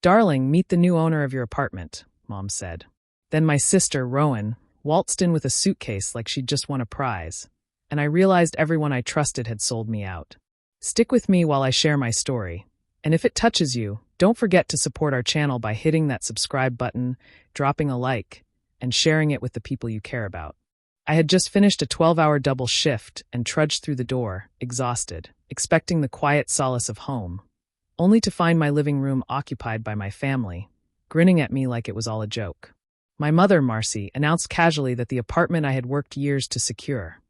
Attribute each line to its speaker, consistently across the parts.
Speaker 1: "Darling, meet the new owner of your apartment," Mom said. Then my sister, Rowan, waltzed in with a suitcase like she'd just won a prize, and I realized everyone I trusted had sold me out. Stick with me while I share my story, and if it touches you, don't forget to support our channel by hitting that subscribe button, dropping a like, and sharing it with the people you care about. I had just finished a 12-hour double shift and trudged through the door, exhausted, expecting the quiet solace of home, only to find my living room occupied by my family, grinning at me like it was all a joke. My mother, Marcy, announced casually that the apartment I had worked years to secure,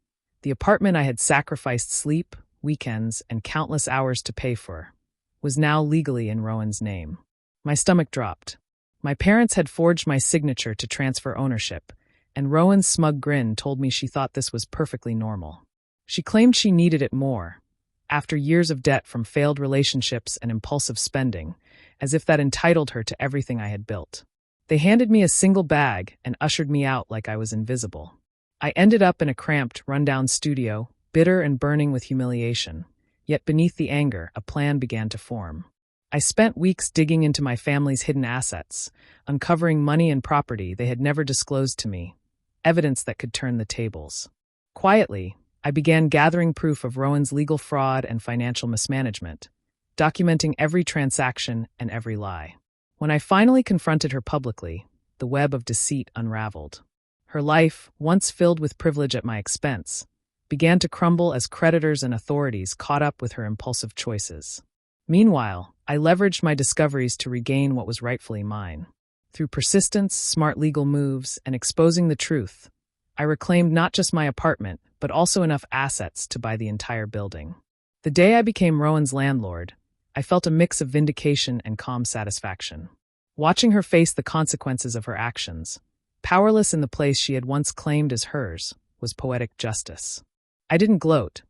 Speaker 1: the apartment I had sacrificed sleep, weekends, and countless hours to pay for, was now legally in Rowan's name. My stomach dropped. My parents had forged my signature to transfer ownership, and Rowan's smug grin told me she thought this was perfectly normal. She claimed she needed it more, after years of debt from failed relationships and impulsive spending, as if that entitled her to everything I had built. They handed me a single bag and ushered me out like I was invisible. I ended up in a cramped, run-down studio, bitter and burning with humiliation. Yet beneath the anger, a plan began to form. I spent weeks digging into my family's hidden assets, uncovering money and property they had never disclosed to me, evidence that could turn the tables. Quietly, I began gathering proof of Rowan's legal fraud and financial mismanagement, documenting every transaction and every lie. When I finally confronted her publicly, the web of deceit unraveled. Her life, once filled with privilege at my expense, began to crumble as creditors and authorities caught up with her impulsive choices. Meanwhile, I leveraged my discoveries to regain what was rightfully mine. Through persistence, smart legal moves, and exposing the truth, I reclaimed not just my apartment, but also enough assets to buy the entire building. The day I became Rowan's landlord, I felt a mix of vindication and calm satisfaction. Watching her face the consequences of her actions, powerless in the place she had once claimed as hers, was poetic justice. I didn't gloat.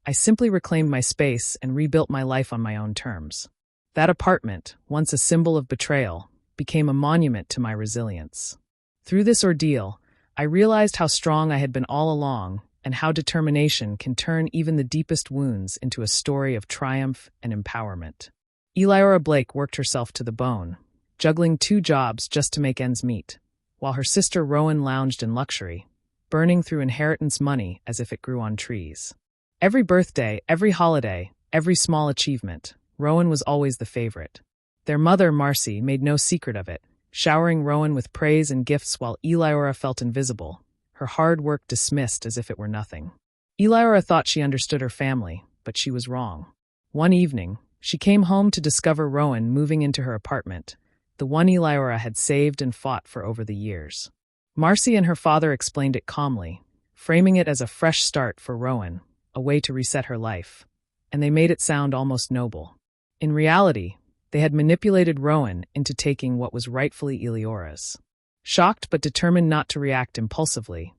Speaker 1: I simply reclaimed my space and rebuilt my life on my own terms. That apartment, once a symbol of betrayal, became a monument to my resilience. Through this ordeal, I realized how strong I had been all along and how determination can turn even the deepest wounds into a story of triumph and empowerment. Eliora Blake worked herself to the bone, juggling 2 jobs just to make ends meet, while her sister Rowan lounged in luxury, burning through inheritance money as if it grew on trees. Every birthday, every holiday, every small achievement, Rowan was always the favorite. Their mother, Marcy, made no secret of it, showering Rowan with praise and gifts while Eliora felt invisible, her hard work dismissed as if it were nothing. Eliora thought she understood her family, but she was wrong. One evening, she came home to discover Rowan moving into her apartment, the one Eliora had saved and fought for over the years. Marcy and her father explained it calmly, framing it as a fresh start for Rowan, a way to reset her life, and they made it sound almost noble. In reality, they had manipulated Rowan into taking what was rightfully Eliora's. Shocked but determined not to react impulsively,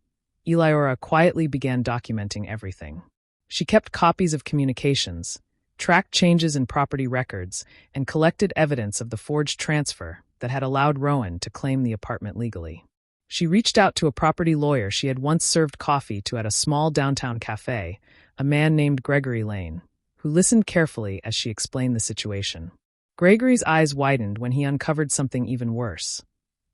Speaker 1: Eliora quietly began documenting everything. She kept copies of communications, tracked changes in property records, and collected evidence of the forged transfer that had allowed Rowan to claim the apartment legally. She reached out to a property lawyer she had once served coffee to at a small downtown cafe, a man named Gregory Lane, who listened carefully as she explained the situation. Gregory's eyes widened when he uncovered something even worse.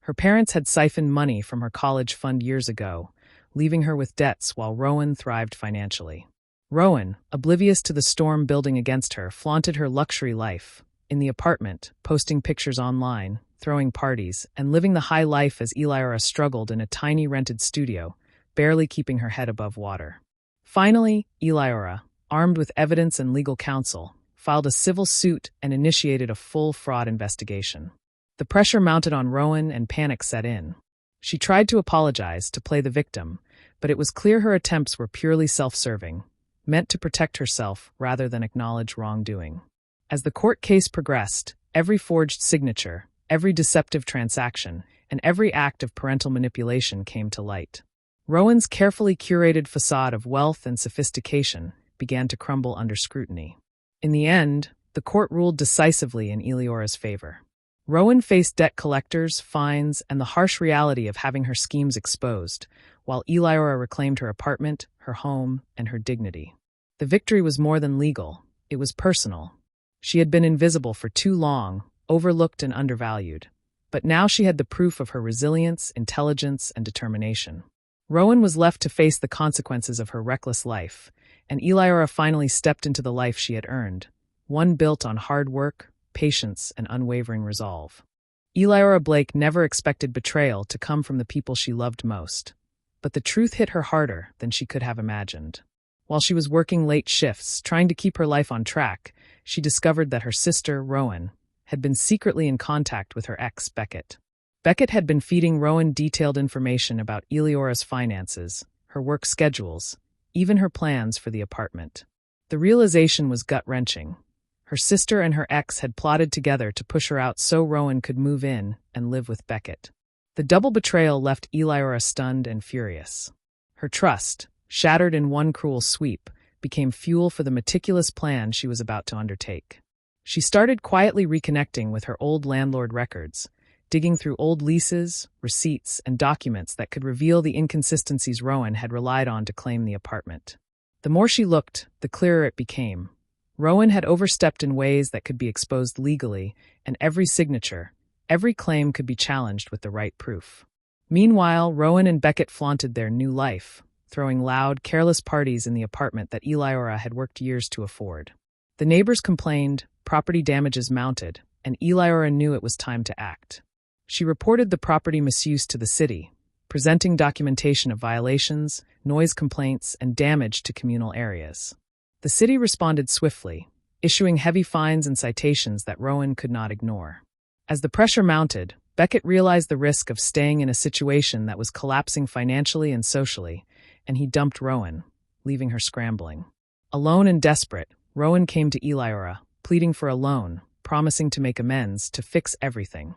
Speaker 1: Her parents had siphoned money from her college fund years ago, leaving her with debts while Rowan thrived financially. Rowan, oblivious to the storm building against her, flaunted her luxury life in the apartment, posting pictures online, throwing parties, and living the high life as Eliora struggled in a tiny rented studio, barely keeping her head above water. Finally, Eliora, armed with evidence and legal counsel, filed a civil suit and initiated a full fraud investigation. The pressure mounted on Rowan and panic set in. She tried to apologize, to play the victim, but it was clear her attempts were purely self-serving, meant to protect herself rather than acknowledge wrongdoing. As the court case progressed, every forged signature, every deceptive transaction, and every act of parental manipulation came to light. Rowan's carefully curated facade of wealth and sophistication began to crumble under scrutiny. In the end, the court ruled decisively in Eliora's favor. Rowan faced debt collectors, fines, and the harsh reality of having her schemes exposed, while Eliora reclaimed her apartment, her home, and her dignity. The victory was more than legal, it was personal. She had been invisible for too long, overlooked and undervalued. But now she had the proof of her resilience, intelligence, and determination. Rowan was left to face the consequences of her reckless life, and Eliora finally stepped into the life she had earned, one built on hard work, patience, and unwavering resolve. Eliora Blake never expected betrayal to come from the people she loved most, but the truth hit her harder than she could have imagined. While she was working late shifts, trying to keep her life on track, she discovered that her sister, Rowan, had been secretly in contact with her ex, Beckett. Beckett had been feeding Rowan detailed information about Eliora's finances, her work schedules, even her plans for the apartment. The realization was gut-wrenching. Her sister and her ex had plotted together to push her out so Rowan could move in and live with Beckett. The double betrayal left Eliora stunned and furious. Her trust, shattered in one cruel sweep, became fuel for the meticulous plan she was about to undertake. She started quietly reconnecting with her old landlord records, digging through old leases, receipts, and documents that could reveal the inconsistencies Rowan had relied on to claim the apartment. The more she looked, the clearer it became. Rowan had overstepped in ways that could be exposed legally, and every signature, every claim could be challenged with the right proof. Meanwhile, Rowan and Beckett flaunted their new life, throwing loud, careless parties in the apartment that Eliora had worked years to afford. The neighbors complained, property damages mounted, and Eliora knew it was time to act. She reported the property misuse to the city, presenting documentation of violations, noise complaints, and damage to communal areas. The city responded swiftly, issuing heavy fines and citations that Rowan could not ignore. As the pressure mounted, Beckett realized the risk of staying in a situation that was collapsing financially and socially, and he dumped Rowan, leaving her scrambling. Alone and desperate, Rowan came to Eliora, pleading for a loan, promising to make amends, to fix everything.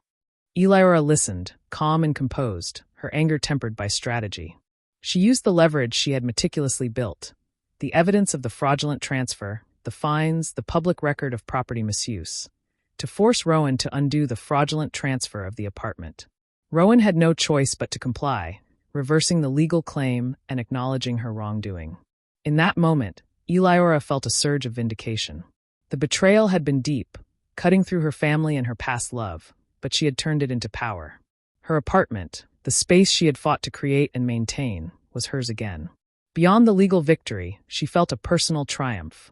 Speaker 1: Eliora listened, calm and composed, her anger tempered by strategy. She used the leverage she had meticulously built, the evidence of the fraudulent transfer, the fines, the public record of property misuse, to force Rowan to undo the fraudulent transfer of the apartment. Rowan had no choice but to comply, reversing the legal claim and acknowledging her wrongdoing. In that moment, Eliora felt a surge of vindication. The betrayal had been deep, cutting through her family and her past love, but she had turned it into power. Her apartment, the space she had fought to create and maintain, was hers again. Beyond the legal victory, she felt a personal triumph.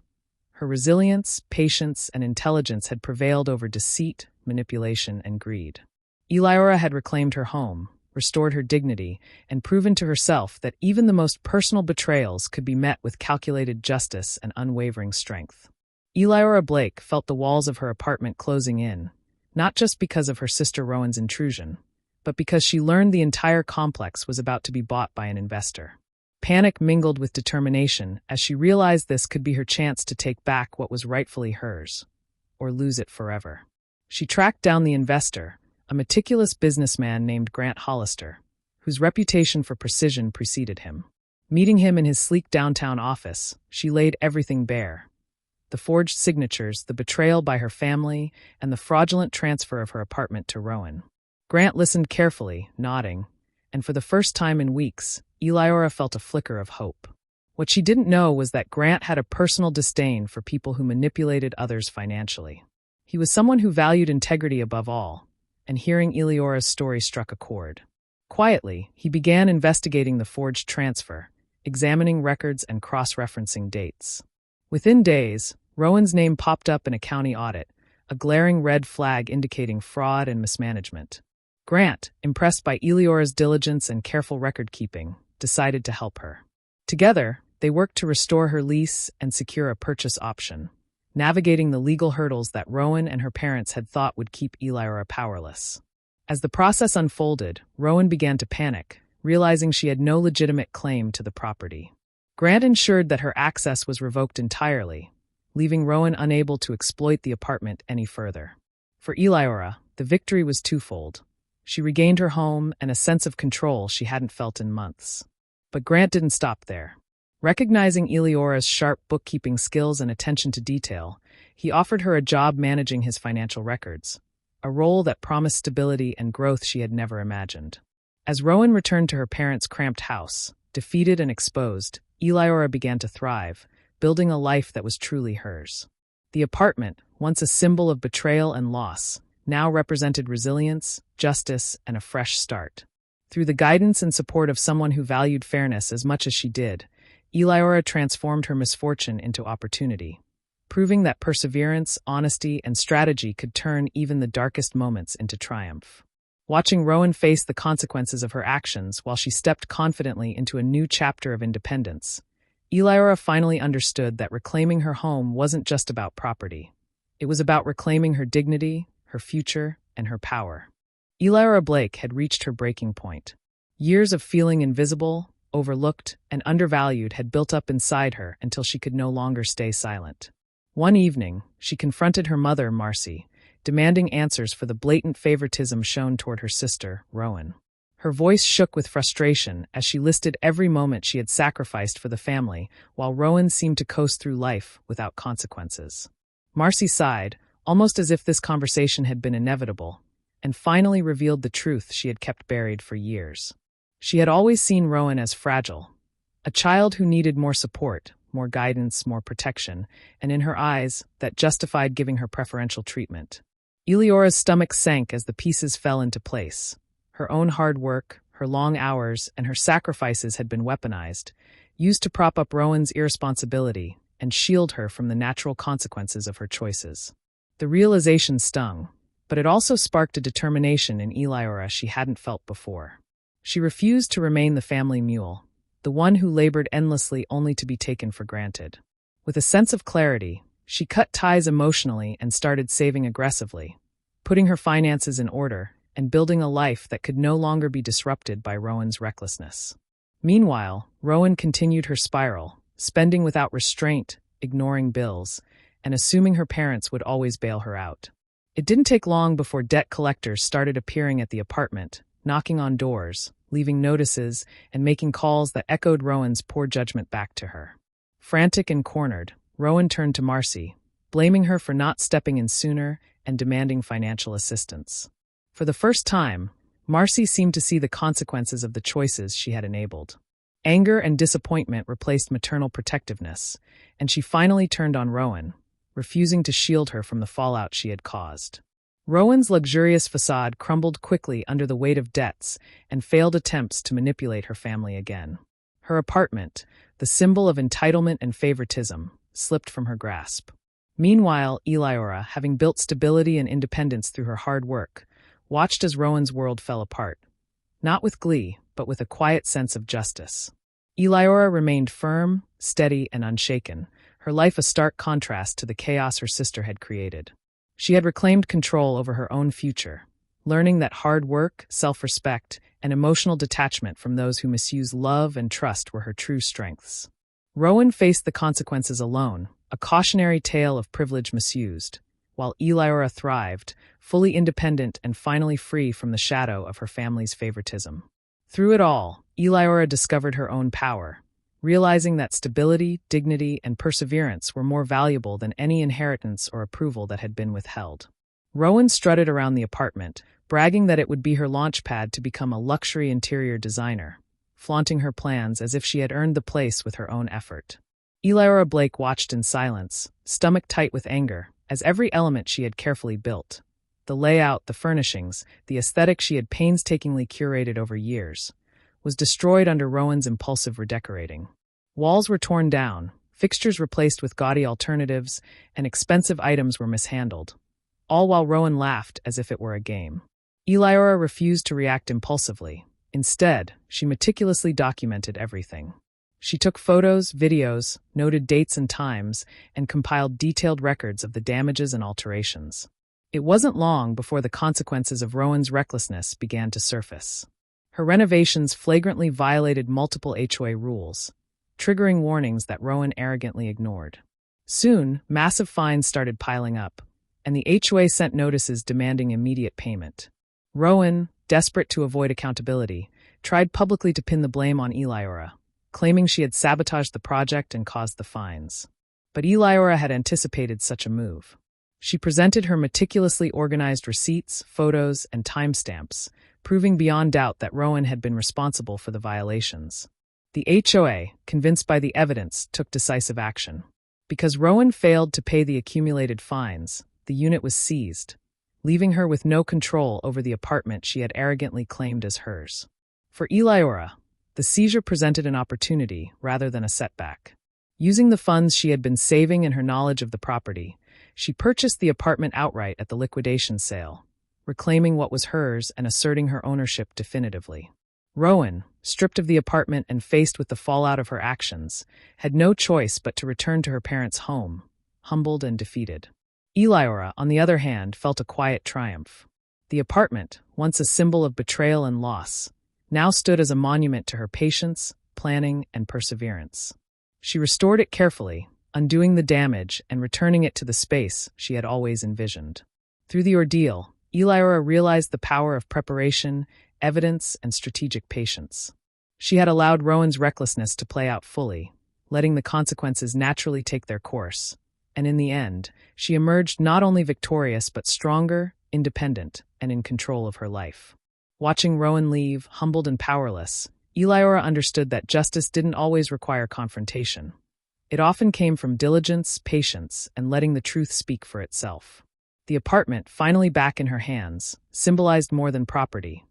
Speaker 1: Her resilience, patience, and intelligence had prevailed over deceit, manipulation, and greed. Eliora had reclaimed her home, restored her dignity, and proven to herself that even the most personal betrayals could be met with calculated justice and unwavering strength. Eliora Blake felt the walls of her apartment closing in, not just because of her sister Rowan's intrusion, but because she learned the entire complex was about to be bought by an investor. Panic mingled with determination as she realized this could be her chance to take back what was rightfully hers, or lose it forever. She tracked down the investor, a meticulous businessman named Grant Hollister, whose reputation for precision preceded him. Meeting him in his sleek downtown office, she laid everything bare: the forged signatures, the betrayal by her family, and the fraudulent transfer of her apartment to Rowan. Grant listened carefully, nodding, and for the first time in weeks, Eliora felt a flicker of hope. What she didn't know was that Grant had a personal disdain for people who manipulated others financially. He was someone who valued integrity above all, and hearing Eliora's story struck a chord. Quietly, he began investigating the forged transfer, examining records and cross-referencing dates. Within days, Rowan's name popped up in a county audit, a glaring red flag indicating fraud and mismanagement. Grant, impressed by Eliora's diligence and careful record-keeping, decided to help her. Together, they worked to restore her lease and secure a purchase option, navigating the legal hurdles that Rowan and her parents had thought would keep Eliora powerless. As the process unfolded, Rowan began to panic, realizing she had no legitimate claim to the property. Grant ensured that her access was revoked entirely, leaving Rowan unable to exploit the apartment any further. For Eliora, the victory was twofold. She regained her home and a sense of control she hadn't felt in months. But Grant didn't stop there. Recognizing Eliora's sharp bookkeeping skills and attention to detail, he offered her a job managing his financial records, a role that promised stability and growth she had never imagined. As Rowan returned to her parents' cramped house, defeated and exposed, Eliora began to thrive, building a life that was truly hers. The apartment, once a symbol of betrayal and loss, now represented resilience, justice, and a fresh start. Through the guidance and support of someone who valued fairness as much as she did, Eliora transformed her misfortune into opportunity, proving that perseverance, honesty, and strategy could turn even the darkest moments into triumph. Watching Rowan face the consequences of her actions while she stepped confidently into a new chapter of independence, Eliora finally understood that reclaiming her home wasn't just about property. It was about reclaiming her dignity, her future, and her power. Eliora Blake had reached her breaking point. Years of feeling invisible, overlooked, and undervalued had built up inside her until she could no longer stay silent. One evening, she confronted her mother, Marcy, demanding answers for the blatant favoritism shown toward her sister, Rowan. Her voice shook with frustration as she listed every moment she had sacrificed for the family, while Rowan seemed to coast through life without consequences. Marcy sighed, almost as if this conversation had been inevitable, and finally revealed the truth she had kept buried for years. She had always seen Rowan as fragile, a child who needed more support, more guidance, more protection, and in her eyes, that justified giving her preferential treatment. Eliora's stomach sank as the pieces fell into place. Her own hard work, her long hours, and her sacrifices had been weaponized, used to prop up Rowan's irresponsibility and shield her from the natural consequences of her choices. The realization stung, but it also sparked a determination in Eliora she hadn't felt before. She refused to remain the family mule, the one who labored endlessly only to be taken for granted. With a sense of clarity, she cut ties emotionally and started saving aggressively, putting her finances in order and building a life that could no longer be disrupted by Rowan's recklessness. Meanwhile, Rowan continued her spiral, spending without restraint, ignoring bills, and assuming her parents would always bail her out. It didn't take long before debt collectors started appearing at the apartment, knocking on doors, leaving notices, and making calls that echoed Rowan's poor judgment back to her. Frantic and cornered, Rowan turned to Marcy, blaming her for not stepping in sooner and demanding financial assistance. For the first time, Marcy seemed to see the consequences of the choices she had enabled. Anger and disappointment replaced maternal protectiveness, and she finally turned on Rowan, refusing to shield her from the fallout she had caused. Rowan's luxurious facade crumbled quickly under the weight of debts and failed attempts to manipulate her family again. Her apartment, the symbol of entitlement and favoritism, slipped from her grasp. Meanwhile, Eliora, having built stability and independence through her hard work, watched as Rowan's world fell apart. Not with glee, but with a quiet sense of justice. Eliora remained firm, steady, and unshaken, her life a stark contrast to the chaos her sister had created. She had reclaimed control over her own future, learning that hard work, self-respect, and emotional detachment from those who misuse love and trust were her true strengths. Rowan faced the consequences alone, a cautionary tale of privilege misused, while Eliora thrived, fully independent and finally free from the shadow of her family's favoritism. Through it all, Eliora discovered her own power, realizing that stability, dignity, and perseverance were more valuable than any inheritance or approval that had been withheld. Rowan strutted around the apartment, bragging that it would be her launchpad to become a luxury interior designer, flaunting her plans as if she had earned the place with her own effort. Eliora Blake watched in silence, stomach tight with anger, as every element she had carefully built, the layout, the furnishings, the aesthetic she had painstakingly curated over years, was destroyed under Rowan's impulsive redecorating. Walls were torn down, fixtures replaced with gaudy alternatives, and expensive items were mishandled, all while Rowan laughed as if it were a game. Eliora refused to react impulsively. Instead, she meticulously documented everything. She took photos, videos, noted dates and times, and compiled detailed records of the damages and alterations. It wasn't long before the consequences of Rowan's recklessness began to surface. Her renovations flagrantly violated multiple HOA rules, triggering warnings that Rowan arrogantly ignored. Soon, massive fines started piling up, and the HOA sent notices demanding immediate payment. Rowan, desperate to avoid accountability, tried publicly to pin the blame on Eliora, claiming she had sabotaged the project and caused the fines. But Eliora had anticipated such a move. She presented her meticulously organized receipts, photos, and timestamps, proving beyond doubt that Rowan had been responsible for the violations. The HOA, convinced by the evidence, took decisive action. Because Rowan failed to pay the accumulated fines, the unit was seized, leaving her with no control over the apartment she had arrogantly claimed as hers. For Eliora, the seizure presented an opportunity rather than a setback. Using the funds she had been saving and her knowledge of the property, she purchased the apartment outright at the liquidation sale, reclaiming what was hers and asserting her ownership definitively. Rowan, stripped of the apartment and faced with the fallout of her actions, had no choice but to return to her parents' home, humbled and defeated. Eliora, on the other hand, felt a quiet triumph. The apartment, once a symbol of betrayal and loss, now stood as a monument to her patience, planning, and perseverance. She restored it carefully, undoing the damage and returning it to the space she had always envisioned. Through the ordeal, Eliora realized the power of preparation, evidence, and strategic patience. She had allowed Rowan's recklessness to play out fully, letting the consequences naturally take their course, and in the end, she emerged not only victorious but stronger, independent, and in control of her life. Watching Rowan leave, humbled and powerless, Eliora understood that justice didn't always require confrontation. It often came from diligence, patience, and letting the truth speak for itself. The apartment, finally back in her hands, symbolized more than property.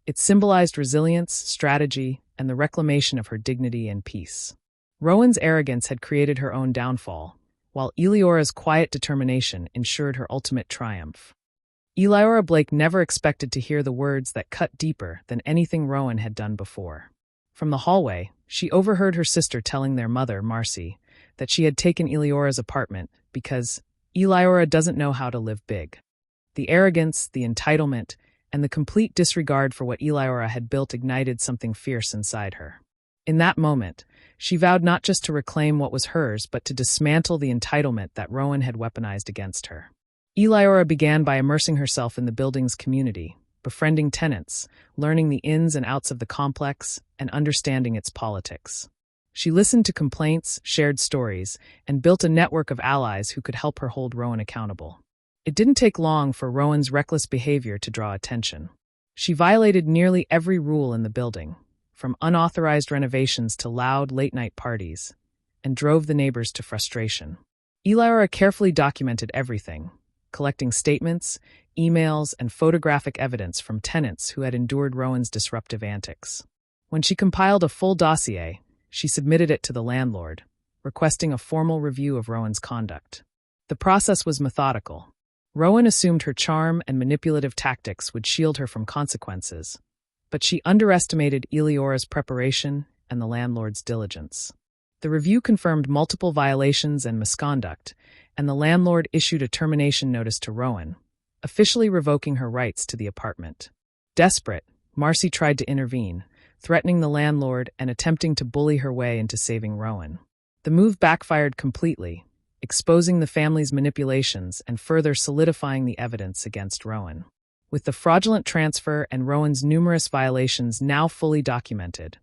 Speaker 1: It symbolized resilience, strategy, and the reclamation of her dignity and peace. Rowan's arrogance had created her own downfall, while Eliora's quiet determination ensured her ultimate triumph. Eliora Blake never expected to hear the words that cut deeper than anything Rowan had done before. From the hallway, she overheard her sister telling their mother, Marcy, that she had taken Eliora's apartment because Eliora doesn't know how to live big. The arrogance, the entitlement, and the complete disregard for what Eliora had built ignited something fierce inside her. In that moment, she vowed not just to reclaim what was hers, but to dismantle the entitlement that Rowan had weaponized against her. Eliora began by immersing herself in the building's community, befriending tenants, learning the ins and outs of the complex, and understanding its politics. She listened to complaints, shared stories, and built a network of allies who could help her hold Rowan accountable. It didn't take long for Rowan's reckless behavior to draw attention. She violated nearly every rule in the building, from unauthorized renovations to loud, late-night parties, and drove the neighbors to frustration. Eliora carefully documented everything, collecting statements, emails, and photographic evidence from tenants who had endured Rowan's disruptive antics. When she compiled a full dossier, she submitted it to the landlord, requesting a formal review of Rowan's conduct. The process was methodical. Rowan assumed her charm and manipulative tactics would shield her from consequences, but she underestimated Eliora's preparation and the landlord's diligence. The review confirmed multiple violations and misconduct, and the landlord issued a termination notice to Rowan, officially revoking her rights to the apartment. Desperate, Marcy tried to intervene, threatening the landlord and attempting to bully her way into saving Rowan. The move backfired completely, exposing the family's manipulations and further solidifying the evidence against Rowan. With the fraudulent transfer and Rowan's numerous violations now fully documented,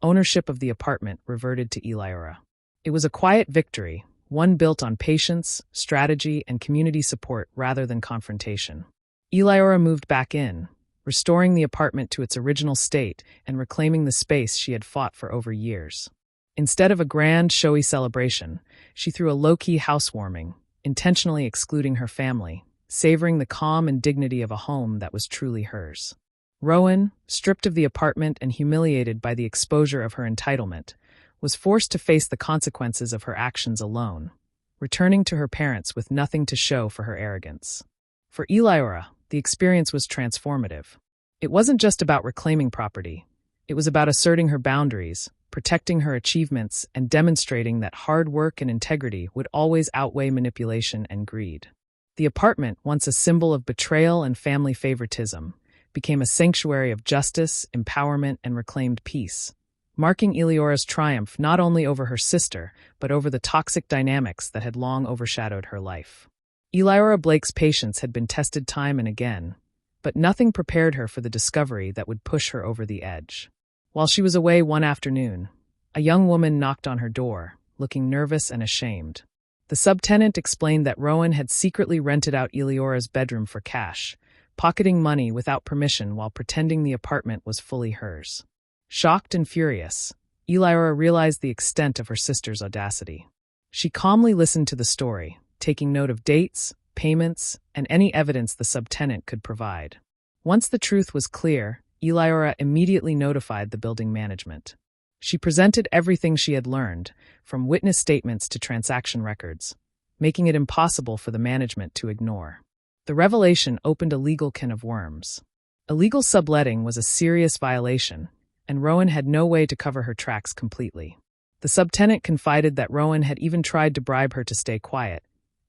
Speaker 1: ownership of the apartment reverted to Eliora. It was a quiet victory, one built on patience, strategy, and community support rather than confrontation. Eliora moved back in, restoring the apartment to its original state and reclaiming the space she had fought for over years. Instead of a grand, showy celebration, she threw a low-key housewarming, intentionally excluding her family, savoring the calm and dignity of a home that was truly hers. Rowan, stripped of the apartment and humiliated by the exposure of her entitlement, was forced to face the consequences of her actions alone, returning to her parents with nothing to show for her arrogance. For Eliora, the experience was transformative. It wasn't just about reclaiming property. It was about asserting her boundaries, protecting her achievements, and demonstrating that hard work and integrity would always outweigh manipulation and greed. The apartment, once a symbol of betrayal and family favoritism, became a sanctuary of justice, empowerment, and reclaimed peace, marking Eliora's triumph not only over her sister, but over the toxic dynamics that had long overshadowed her life. Eliora Blake's patience had been tested time and again, but nothing prepared her for the discovery that would push her over the edge. While she was away one afternoon, a young woman knocked on her door, looking nervous and ashamed. The subtenant explained that Rowan had secretly rented out Eliora's bedroom for cash, pocketing money without permission while pretending the apartment was fully hers. Shocked and furious, Eliora realized the extent of her sister's audacity. She calmly listened to the story, taking note of dates, payments, and any evidence the subtenant could provide. Once the truth was clear, Eliora immediately notified the building management. She presented everything she had learned, from witness statements to transaction records, making it impossible for the management to ignore. The revelation opened a legal can of worms. Illegal subletting was a serious violation, and Rowan had no way to cover her tracks completely. The subtenant confided that Rowan had even tried to bribe her to stay quiet,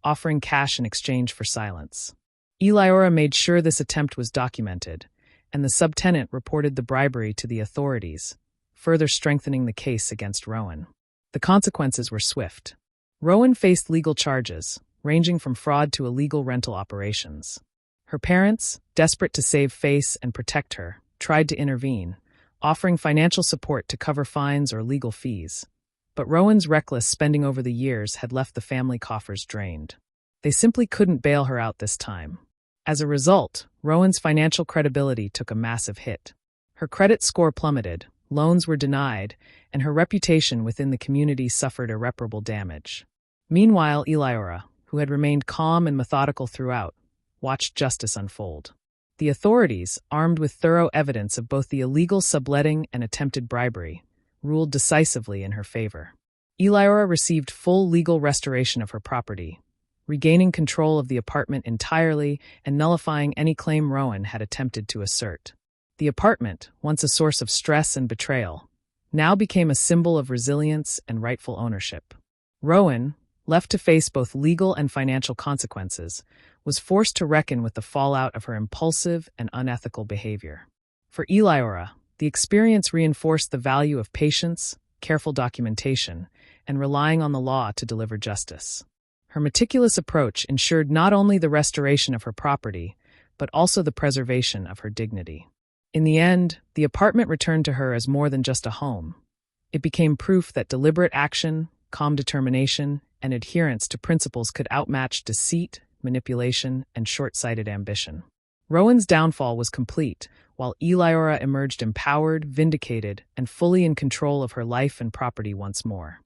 Speaker 1: offering cash in exchange for silence. Eliora made sure this attempt was documented, and the subtenant reported the bribery to the authorities, further strengthening the case against Rowan. The consequences were swift. Rowan faced legal charges, ranging from fraud to illegal rental operations. Her parents, desperate to save face and protect her, tried to intervene, offering financial support to cover fines or legal fees. But Rowan's reckless spending over the years had left the family coffers drained. They simply couldn't bail her out this time. As a result, Rowan's financial credibility took a massive hit. Her credit score plummeted, loans were denied, and her reputation within the community suffered irreparable damage. Meanwhile, Eliora, who had remained calm and methodical throughout, watched justice unfold. The authorities, armed with thorough evidence of both the illegal subletting and attempted bribery, ruled decisively in her favor. Eliora received full legal restoration of her property, regaining control of the apartment entirely and nullifying any claim Rowan had attempted to assert. The apartment, once a source of stress and betrayal, now became a symbol of resilience and rightful ownership. Rowan, left to face both legal and financial consequences, was forced to reckon with the fallout of her impulsive and unethical behavior. For Eliora, the experience reinforced the value of patience, careful documentation, and relying on the law to deliver justice. Her meticulous approach ensured not only the restoration of her property, but also the preservation of her dignity. In the end, the apartment returned to her as more than just a home. It became proof that deliberate action, calm determination, and adherence to principles could outmatch deceit, manipulation, and short-sighted ambition. Rowan's downfall was complete, while Eliora emerged empowered, vindicated, and fully in control of her life and property once more.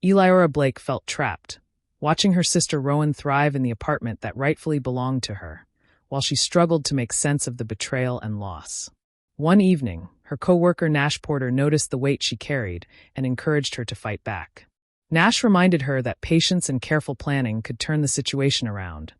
Speaker 1: Eliora Blake felt trapped, watching her sister Rowan thrive in the apartment that rightfully belonged to her, while she struggled to make sense of the betrayal and loss. One evening, her co-worker Nash Porter noticed the weight she carried and encouraged her to fight back. Nash reminded her that patience and careful planning could turn the situation around,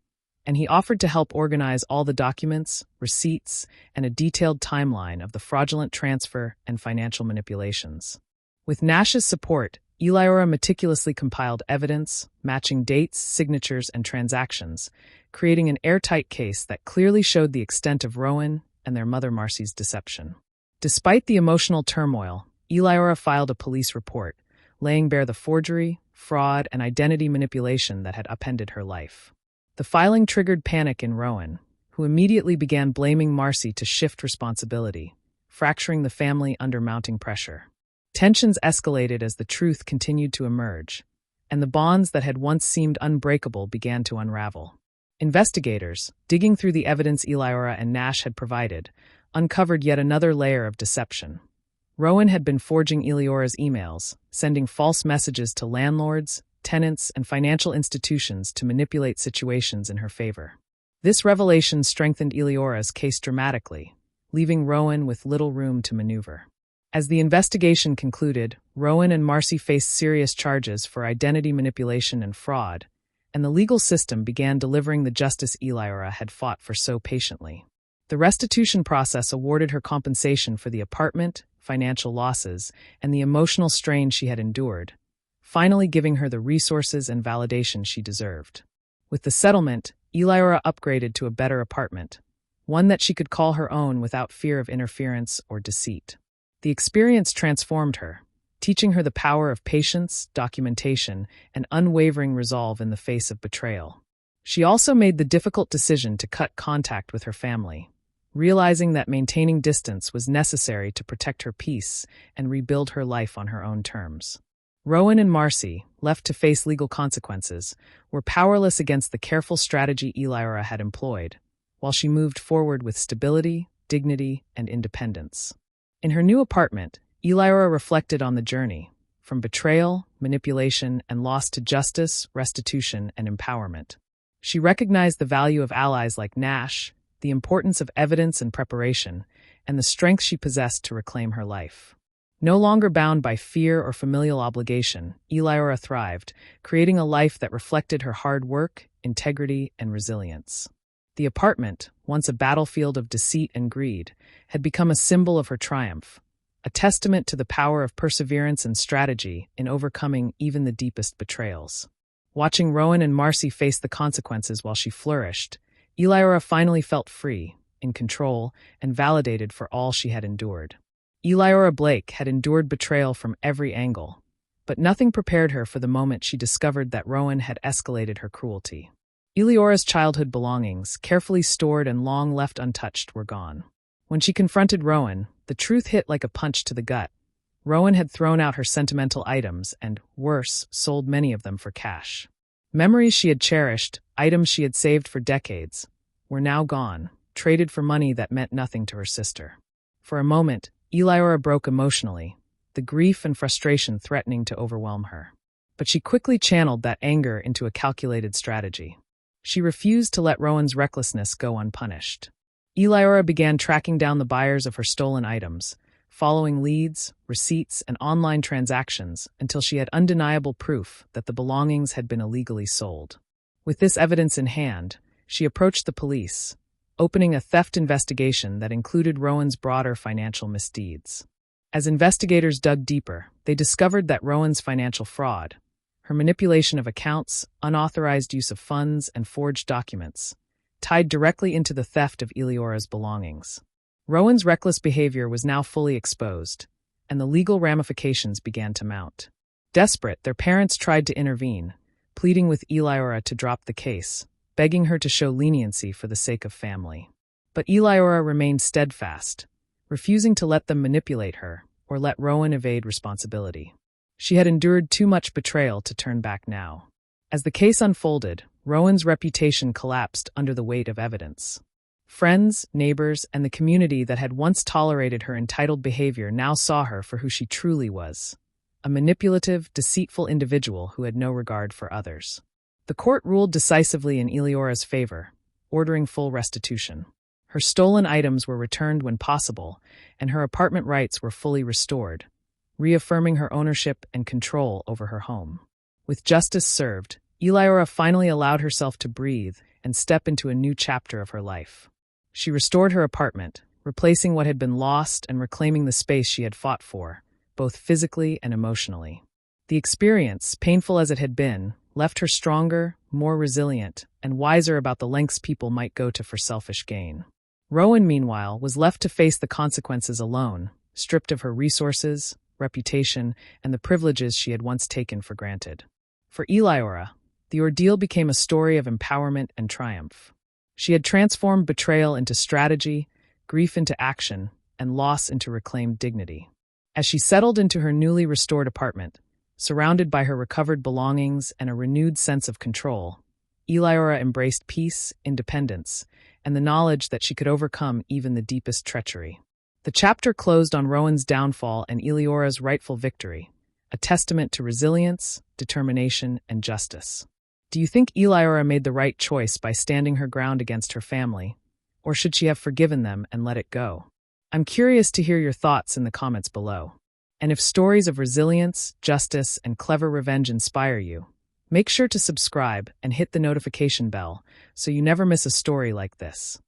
Speaker 1: and he offered to help organize all the documents, receipts, and a detailed timeline of the fraudulent transfer and financial manipulations. With Nash's support, Eliora meticulously compiled evidence, matching dates, signatures, and transactions, creating an airtight case that clearly showed the extent of Rowan and their mother Marcy's deception. Despite the emotional turmoil, Eliora filed a police report, laying bare the forgery, fraud, and identity manipulation that had upended her life. The filing triggered panic in Rowan, who immediately began blaming Marcy to shift responsibility, fracturing the family under mounting pressure. Tensions escalated as the truth continued to emerge, and the bonds that had once seemed unbreakable began to unravel. Investigators, digging through the evidence Eliora and Nash had provided, uncovered yet another layer of deception. Rowan had been forging Eliora's emails, sending false messages to landlords, tenants, and financial institutions to manipulate situations in her favor. This revelation strengthened Eliora's case dramatically, leaving Rowan with little room to maneuver. As the investigation concluded, Rowan and Marcy faced serious charges for identity manipulation and fraud, and the legal system began delivering the justice Eliora had fought for so patiently. The restitution process awarded her compensation for the apartment, financial losses, and the emotional strain she had endured, finally giving her the resources and validation she deserved. With the settlement, Eliora upgraded to a better apartment, one that she could call her own without fear of interference or deceit. The experience transformed her, teaching her the power of patience, documentation, and unwavering resolve in the face of betrayal. She also made the difficult decision to cut contact with her family, realizing that maintaining distance was necessary to protect her peace and rebuild her life on her own terms. Rowan and Marcy, left to face legal consequences, were powerless against the careful strategy Eliora had employed, while she moved forward with stability, dignity, and independence. In her new apartment, Eliora reflected on the journey, from betrayal, manipulation, and loss to justice, restitution, and empowerment. She recognized the value of allies like Nash, the importance of evidence and preparation, and the strength she possessed to reclaim her life. No longer bound by fear or familial obligation, Eliora thrived, creating a life that reflected her hard work, integrity, and resilience. The apartment, once a battlefield of deceit and greed, had become a symbol of her triumph, a testament to the power of perseverance and strategy in overcoming even the deepest betrayals. Watching Rowan and Marcy face the consequences while she flourished, Eliora finally felt free, in control, and validated for all she had endured. Eliora Blake had endured betrayal from every angle, but nothing prepared her for the moment she discovered that Rowan had escalated her cruelty. Eliora's childhood belongings, carefully stored and long left untouched, were gone. When she confronted Rowan, the truth hit like a punch to the gut. Rowan had thrown out her sentimental items and, worse, sold many of them for cash. Memories she had cherished, items she had saved for decades, were now gone, traded for money that meant nothing to her sister. For a moment, Eliora broke emotionally, the grief and frustration threatening to overwhelm her. But she quickly channeled that anger into a calculated strategy. She refused to let Rowan's recklessness go unpunished. Eliora began tracking down the buyers of her stolen items, following leads, receipts, and online transactions until she had undeniable proof that the belongings had been illegally sold. With this evidence in hand, she approached the police, opening a theft investigation that included Rowan's broader financial misdeeds. As investigators dug deeper, they discovered that Rowan's financial fraud, her manipulation of accounts, unauthorized use of funds, and forged documents, tied directly into the theft of Eliora's belongings. Rowan's reckless behavior was now fully exposed, and the legal ramifications began to mount. Desperate, their parents tried to intervene, pleading with Eliora to drop the case, begging her to show leniency for the sake of family. But Eliora remained steadfast, refusing to let them manipulate her or let Rowan evade responsibility. She had endured too much betrayal to turn back now. As the case unfolded, Rowan's reputation collapsed under the weight of evidence. Friends, neighbors, and the community that had once tolerated her entitled behavior now saw her for who she truly was, a manipulative, deceitful individual who had no regard for others. The court ruled decisively in Eliora's favor, ordering full restitution. Her stolen items were returned when possible, and her apartment rights were fully restored, reaffirming her ownership and control over her home. With justice served, Eliora finally allowed herself to breathe and step into a new chapter of her life. She restored her apartment, replacing what had been lost and reclaiming the space she had fought for, both physically and emotionally. The experience, painful as it had been, left her stronger, more resilient, and wiser about the lengths people might go to for selfish gain. Rowan, meanwhile, was left to face the consequences alone, stripped of her resources, reputation, and the privileges she had once taken for granted. For Eliora, the ordeal became a story of empowerment and triumph. She had transformed betrayal into strategy, grief into action, and loss into reclaimed dignity. As she settled into her newly restored apartment, surrounded by her recovered belongings and a renewed sense of control, Eliora embraced peace, independence, and the knowledge that she could overcome even the deepest treachery. The chapter closed on Rowan's downfall and Eliora's rightful victory, a testament to resilience, determination, and justice. Do you think Eliora made the right choice by standing her ground against her family, or should she have forgiven them and let it go? I'm curious to hear your thoughts in the comments below. And if stories of resilience, justice, and clever revenge inspire you, make sure to subscribe and hit the notification bell so you never miss a story like this.